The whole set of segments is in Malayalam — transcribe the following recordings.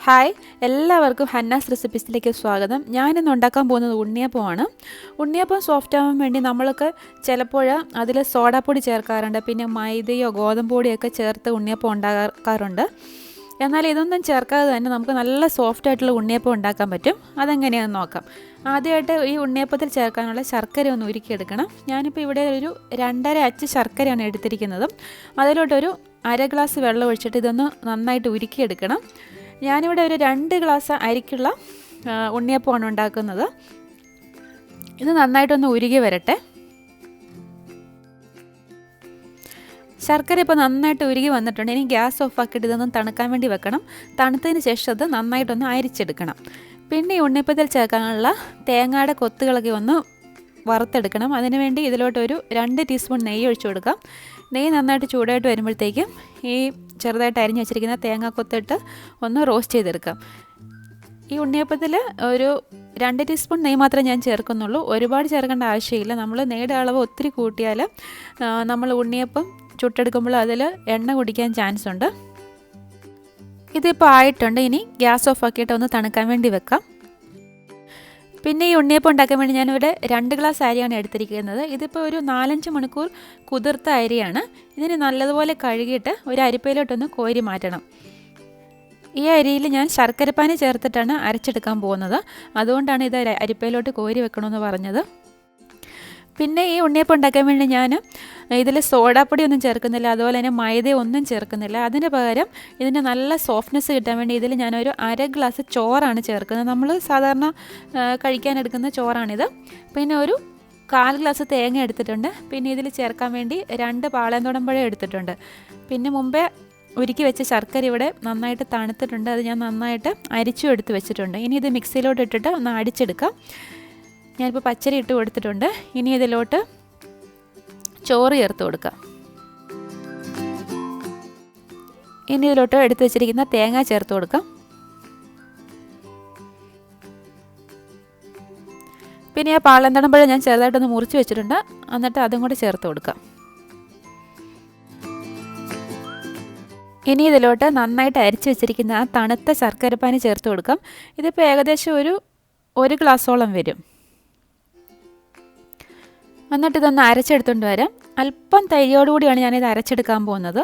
ഹായ്, എല്ലാവർക്കും ഹന്നാസ് റെസിപ്പീസിലേക്ക് സ്വാഗതം. ഞാനിന്ന് ഉണ്ടാക്കാൻ പോകുന്നത് ഉണ്ണിയപ്പമാണ്. ഉണ്ണിയപ്പം സോഫ്റ്റ് ആവാൻ വേണ്ടി നമ്മൾക്ക് ചിലപ്പോൾ അതിൽ സോഡാപ്പൊടി ചേർക്കാറുണ്ട്, പിന്നെ മൈദയോ ഗോതമ്പ് പൊടിയൊക്കെ ചേർത്ത് ഉണ്ണിയപ്പം ഉണ്ടാക്കാറുണ്ട്. എന്നാൽ ഇതൊന്നും ചേർക്കാതെ തന്നെ നമുക്ക് നല്ല സോഫ്റ്റായിട്ടുള്ള ഉണ്ണിയപ്പം ഉണ്ടാക്കാൻ പറ്റും. അതെങ്ങനെയാണെന്ന് നോക്കാം. ആദ്യമായിട്ട് ഈ ഉണ്ണിയപ്പത്തിൽ ചേർക്കാനുള്ള ശർക്കര ഒന്ന് ഉരുക്കിയെടുക്കണം. ഞാനിപ്പോൾ ഇവിടെ ഒരു 2.5 അച്ച് ശർക്കരയാണ് എടുത്തിരിക്കുന്നത്. അതിലോട്ടൊരു 1/2 ഗ്ലാസ് വെള്ളം ഒഴിച്ചിട്ട് ഇതൊന്ന് നന്നായിട്ട് ഉരുക്കിയെടുക്കണം. ഞാനിവിടെ ഒരു 2 ഗ്ലാസ് അരിക്കുള്ള ഉണ്ണിയപ്പമാണ് ഉണ്ടാക്കുന്നത്. ഇത് നന്നായിട്ടൊന്ന് ഉരുകി വരട്ടെ. ശർക്കര ഇപ്പോൾ നന്നായിട്ട് ഉരുകി വന്നിട്ടുണ്ട്. ഇനി ഗ്യാസ് ഓഫ് ആക്കിയിട്ട് ഇതൊന്ന് തണുക്കാൻ വേണ്ടി വെക്കണം. തണുത്തതിന് ശേഷം അത് നന്നായിട്ടൊന്ന് അരിച്ചെടുക്കണം. പിന്നെ ഈ ഉണ്ണിയപ്പത്തിൽ ചേർക്കാനുള്ള തേങ്ങയുടെ കൊത്തുകളൊക്കെ ഒന്ന് വറുത്തെടുക്കണം. അതിനുവേണ്ടി ഇതിലോട്ടൊരു 2 ടീസ്പൂൺ നെയ്യ് ഒഴിച്ചു കൊടുക്കാം. നെയ്യ് നന്നായിട്ട് ചൂടായിട്ട് വരുമ്പോഴത്തേക്കും ഈ ചെറുതായിട്ട് അരിഞ്ഞ് വെച്ചിരിക്കുന്ന തേങ്ങാക്കൊത്തിട്ട് ഒന്ന് റോസ്റ്റ് ചെയ്തെടുക്കാം. ഈ ഉണ്ണിയപ്പത്തിൽ ഒരു 2 ടീസ്പൂൺ നെയ്യ് മാത്രമേ ഞാൻ ചേർക്കുന്നുള്ളൂ. ഒരുപാട് ചേർക്കേണ്ട ആവശ്യമില്ല. നമ്മൾ നെയ്യുടെ അളവ് ഒത്തിരി കൂട്ടിയാൽ നമ്മൾ ഉണ്ണിയപ്പം ചുട്ടെടുക്കുമ്പോൾ അതിൽ എണ്ണ കുടിക്കാൻ ചാൻസ് ഉണ്ട്. ഇതിപ്പോൾ ആയിട്ടുണ്ട്. ഇനി ഗ്യാസ് ഓഫ് ആക്കിയിട്ട് ഒന്ന് തണുക്കാൻ വേണ്ടി വെക്കാം. പിന്നെ ഈ ഉണ്ണിയപ്പം ഉണ്ടാക്കാൻ വേണ്ടി ഞാനിവിടെ 2 ഗ്ലാസ് അരിയാണ് എടുത്തിരിക്കുന്നത്. ഇതിപ്പോൾ ഒരു 4-5 മണിക്കൂർ കുതിർത്ത അരിയാണ്. ഇതിന് നല്ലതുപോലെ കഴുകിയിട്ട് ഒരു അരിപ്പയിലോട്ടൊന്ന് കോരി മാറ്റണം. ഈ അരിയിൽ ഞാൻ ശർക്കരപ്പാനി ചേർത്തിട്ടാണ് അരച്ചെടുക്കാൻ പോകുന്നത്. അതുകൊണ്ടാണ് ഇത് അരിപ്പയിലോട്ട് കോരി വെക്കണമെന്ന് പറഞ്ഞത്. പിന്നെ ഈ ഉണ്ണിയപ്പം ഉണ്ടാക്കാൻ വേണ്ടി ഞാൻ ഇതിൽ സോഡാപ്പൊടി ഒന്നും ചേർക്കുന്നില്ല, അതുപോലെ തന്നെ മൈദ ഒന്നും ചേർക്കുന്നില്ല. അതിന് പകരം ഇതിൻ്റെ നല്ല സോഫ്റ്റ്നെസ് കിട്ടാൻ വേണ്ടി ഇതിൽ ഞാനൊരു 1/2 ഗ്ലാസ് ചോറാണ് ചേർക്കുന്നത്. നമ്മൾ സാധാരണ കഴിക്കാനെടുക്കുന്ന ചോറാണിത്. പിന്നെ ഒരു 1/4 ഗ്ലാസ് തേങ്ങ എടുത്തിട്ടുണ്ട്. പിന്നെ ഇതിൽ ചേർക്കാൻ വേണ്ടി 2 പാളയംതോടമ്പഴം എടുത്തിട്ടുണ്ട്. പിന്നെ മുമ്പേ ഉരുക്കി വെച്ച ശർക്കര ഇവിടെ നന്നായിട്ട് തണുത്തിട്ടുണ്ട്. അത് ഞാൻ നന്നായിട്ട് അരിച്ചും എടുത്ത് വെച്ചിട്ടുണ്ട്. ഇനി ഇത് മിക്സിയിലോട്ട് ഇട്ടിട്ട് ഒന്ന് അടിച്ചെടുക്കാം. ഞാനിപ്പോൾ പച്ചരി ഇട്ട് കൊടുത്തിട്ടുണ്ട്. ഇനി ഇതിലോട്ട് ചോറ് ചേർത്ത് കൊടുക്കാം. ഇനി ഇതിലോട്ട് എടുത്ത് വെച്ചിരിക്കുന്ന തേങ്ങ ചേർത്ത് കൊടുക്കാം. പിന്നെ ആ പാളയംതോടമ്പഴം ഞാൻ ചെറുതായിട്ടൊന്ന് മുറിച്ച് വെച്ചിട്ടുണ്ട്. എന്നിട്ട് അതും കൂടെ ചേർത്ത് കൊടുക്കാം. ഇനി ഇതിലോട്ട് നന്നായിട്ട് അരിച്ച് വെച്ചിരിക്കുന്ന ആ തണുത്ത ശർക്കരപ്പാനി ചേർത്ത് കൊടുക്കാം. ഇതിപ്പോൾ ഏകദേശം ഒരു ഗ്ലാസോളം വരും. എന്നിട്ട് ഇതൊന്ന് അരച്ചെടുത്തുകൊണ്ട് വരാം. അല്പം തൈരോടുകൂടിയാണ് ഞാനിത് അരച്ചെടുക്കാൻ പോകുന്നത്.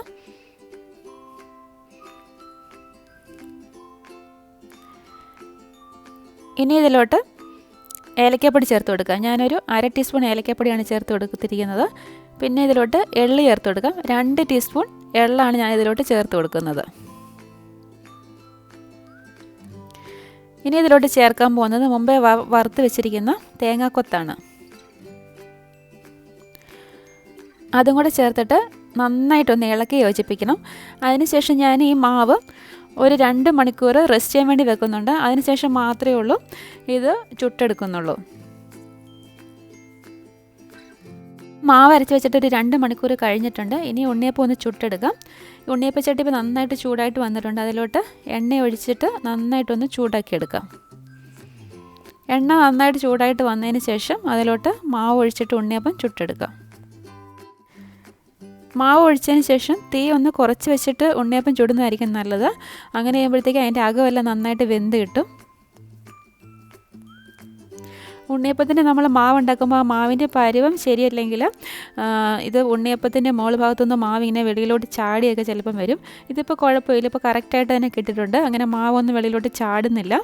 ഇനി ഇതിലോട്ട് ഏലക്കപ്പൊടി ചേർത്ത് കൊടുക്കാം. ഞാനൊരു 1/2 ടീസ്പൂൺ ഏലക്കപ്പൊടിയാണ് ചേർത്ത് കൊടുത്തിരിക്കുന്നത്. പിന്നെ ഇതിലോട്ട് എള്ള് ചേർത്ത് കൊടുക്കാം. 2 ടീസ്പൂൺ എള്ളാണ് ഞാൻ ഇതിലോട്ട് ചേർത്ത് കൊടുക്കുന്നത്. ഇനി ഇതിലോട്ട് ചേർക്കാൻ പോകുന്നത് മുമ്പേ വറുത്ത് വെച്ചിരിക്കുന്ന തേങ്ങാക്കൊത്താണ്. അതും കൂടെ ചേർത്തിട്ട് നന്നായിട്ടൊന്ന് ഇളക്കി യോജിപ്പിക്കണം. അതിനുശേഷം ഞാൻ ഈ മാവ് ഒരു 2 മണിക്കൂർ റെസ്റ്റ് ചെയ്യാൻ വേണ്ടി വെക്കുന്നുണ്ട്. അതിനുശേഷം മാത്രമേ ഉള്ളൂ ഇത് ചുട്ടെടുക്കുന്നുള്ളൂ. മാവ് അരച്ച് വെച്ചിട്ട് ഒരു 2 മണിക്കൂർ കഴിഞ്ഞിട്ടുണ്ട്. ഇനി ഉണ്ണിയപ്പം ഒന്ന് ചുട്ടെടുക്കാം. ഉണ്ണിയപ്പച്ചട്ടി ഇപ്പോൾ നന്നായിട്ട് ചൂടായിട്ട് വന്നിട്ടുണ്ട്. അതിലോട്ട് എണ്ണ ഒഴിച്ചിട്ട് നന്നായിട്ടൊന്ന് ചൂടാക്കിയെടുക്കാം. എണ്ണ നന്നായിട്ട് ചൂടായിട്ട് വന്നതിന് ശേഷം അതിലോട്ട് മാവ് ഒഴിച്ചിട്ട് ഉണ്ണിയപ്പം ചുട്ടെടുക്കാം. മാവ് ഒഴിച്ചതിന് ശേഷം തീ ഒന്ന് കുറച്ച് വെച്ചിട്ട് ഉണ്ണിയപ്പം ചുടുന്നതായിരിക്കും നല്ലത്. അങ്ങനെ ചെയ്യുമ്പോഴത്തേക്ക് അതിൻ്റെ അകമെല്ലാം നന്നായിട്ട് വെന്ത് കിട്ടും. ഉണ്ണിയപ്പത്തിന് നമ്മൾ മാവ് ഉണ്ടാക്കുമ്പോൾ ആ മാവിൻ്റെ പരുവം ശരിയല്ലെങ്കിൽ ഇത് ഉണ്ണിയപ്പത്തിൻ്റെ മുകൾ ഭാഗത്തുനിന്ന് മാവ് ഇങ്ങനെ വെളിയിലോട്ട് ചാടിയൊക്കെ ചിലപ്പം വരും. ഇതിപ്പോൾ കുഴപ്പമില്ല, ഇപ്പോൾ കറക്റ്റായിട്ട് തന്നെ കിട്ടിയിട്ടുണ്ട്. അങ്ങനെ മാവൊന്നും വെളിയിലോട്ട് ചാടുന്നില്ല.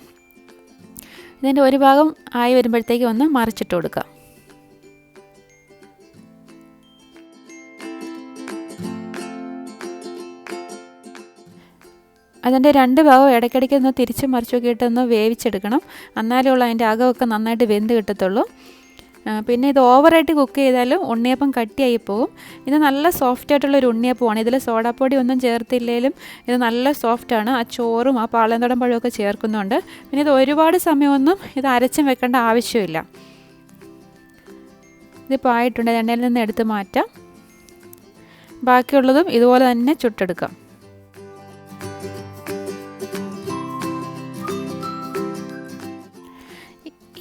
ഇതിൻ്റെ ഒരു ഭാഗം ആയി വരുമ്പോഴത്തേക്ക് ഒന്ന് മറിച്ചിട്ട് കൊടുക്കാം. അതിൻ്റെ 2 ഭാഗവും ഇടയ്ക്കിടയ്ക്ക് ഒന്ന് തിരിച്ചും മറിച്ചൊക്കെ ഇട്ടൊന്ന് വേവിച്ചെടുക്കണം. എന്നാലേ ഉള്ളൂ അതിൻ്റെ അകമൊക്കെ നന്നായിട്ട് വെന്ത് കിട്ടത്തുള്ളൂ. പിന്നെ ഇത് ഓവറായിട്ട് കുക്ക് ചെയ്താലും ഉണ്ണിയപ്പം കട്ടിയായി പോകും. ഇത് നല്ല സോഫ്റ്റായിട്ടുള്ളൊരു ഉണ്ണിയപ്പമാണ്. ഇതിൽ സോഡാപ്പൊടി ഒന്നും ചേർത്തില്ലെങ്കിലും ഇത് നല്ല സോഫ്റ്റാണ്. ആ ചോറും ആ പാളയംതോടമ്പഴമൊക്കെ ചേർക്കുന്നുണ്ട്. പിന്നെ ഇത് ഒരുപാട് സമയമൊന്നും ഇത് അരച്ചും വെക്കേണ്ട ആവശ്യമില്ല. ഇതിപ്പോൾ ആയിട്ടുണ്ട്. എണ്ണയിൽ നിന്ന് എടുത്ത് മാറ്റാം. ബാക്കിയുള്ളതും ഇതുപോലെ തന്നെ ചുട്ടെടുക്കാം.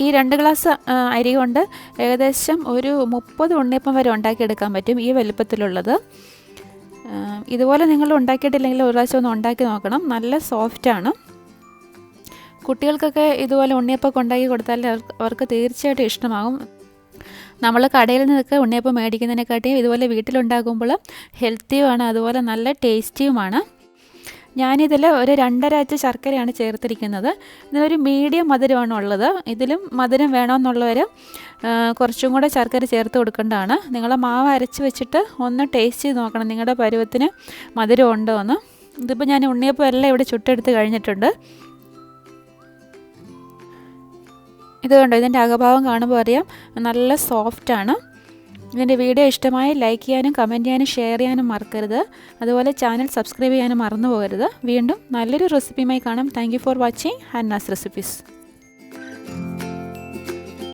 ഈ 2 ഗ്ലാസ് അരി കൊണ്ട് ഏകദേശം ഒരു 30 ഉണ്ണിയപ്പം വരെ ഉണ്ടാക്കിയെടുക്കാൻ പറ്റും, ഈ വലുപ്പത്തിലുള്ളത്. ഇതുപോലെ നിങ്ങൾ ഉണ്ടാക്കിയിട്ടില്ലെങ്കിൽ ഒരു പ്രാവശ്യം ഒന്ന് ഉണ്ടാക്കി നോക്കണം. നല്ല സോഫ്റ്റാണ്. കുട്ടികൾക്കൊക്കെ ഇതുപോലെ ഉണ്ണിയപ്പം ഉണ്ടാക്കി കൊടുത്താൽ അവർക്ക് തീർച്ചയായിട്ടും ഇഷ്ടമാകും. നമ്മൾ കടയിൽ നിന്നൊക്കെ ഉണ്ണിയപ്പം മേടിക്കുന്നതിനെക്കാട്ടിയും ഇതുപോലെ വീട്ടിലുണ്ടാക്കുമ്പോൾ ഹെൽത്തിയുമാണ്, അതുപോലെ നല്ല ടേസ്റ്റിയുമാണ്. ഞാനിതിൽ ഒരു 2.5 അച്ച് ശർക്കരയാണ് ചേർത്തിരിക്കുന്നത്. ഇതിലൊരു മീഡിയം മധുരമാണ് ഉള്ളത്. ഇതിലും മധുരം വേണമെന്നുള്ളവർ കുറച്ചും കൂടെ ശർക്കര ചേർത്ത് കൊടുക്കേണ്ടതാണ്. നിങ്ങൾ മാവ് അരച്ച് വെച്ചിട്ട് ഒന്ന് ടേസ്റ്റ് ചെയ്ത് നോക്കണം നിങ്ങളുടെ പരുവത്തിന് മധുരം ഉണ്ടോ എന്ന്. ഇതിപ്പോൾ ഞാൻ ഉണ്ണിയപ്പം എല്ലാം ഇവിടെ ചുട്ടെടുത്ത് കഴിഞ്ഞിട്ടുണ്ട്. ഇത് കണ്ടോ, ഇതിൻ്റെ അകഭാഗം കാണുമ്പോൾ അറിയാം നല്ല സോഫ്റ്റാണ്. ഇതിൻ്റെ വീഡിയോ ഇഷ്ടമായി ലൈക്ക് ചെയ്യാനും കമൻറ്റ് ചെയ്യാനും ഷെയർ ചെയ്യാനും മറക്കരുത്. അതുപോലെ ചാനൽ സബ്സ്ക്രൈബ് ചെയ്യാനും മറന്നു പോകരുത്. വീണ്ടും നല്ലൊരു റെസിപ്പിയുമായി കാണാം. Thank you for watching Hanna's recipes.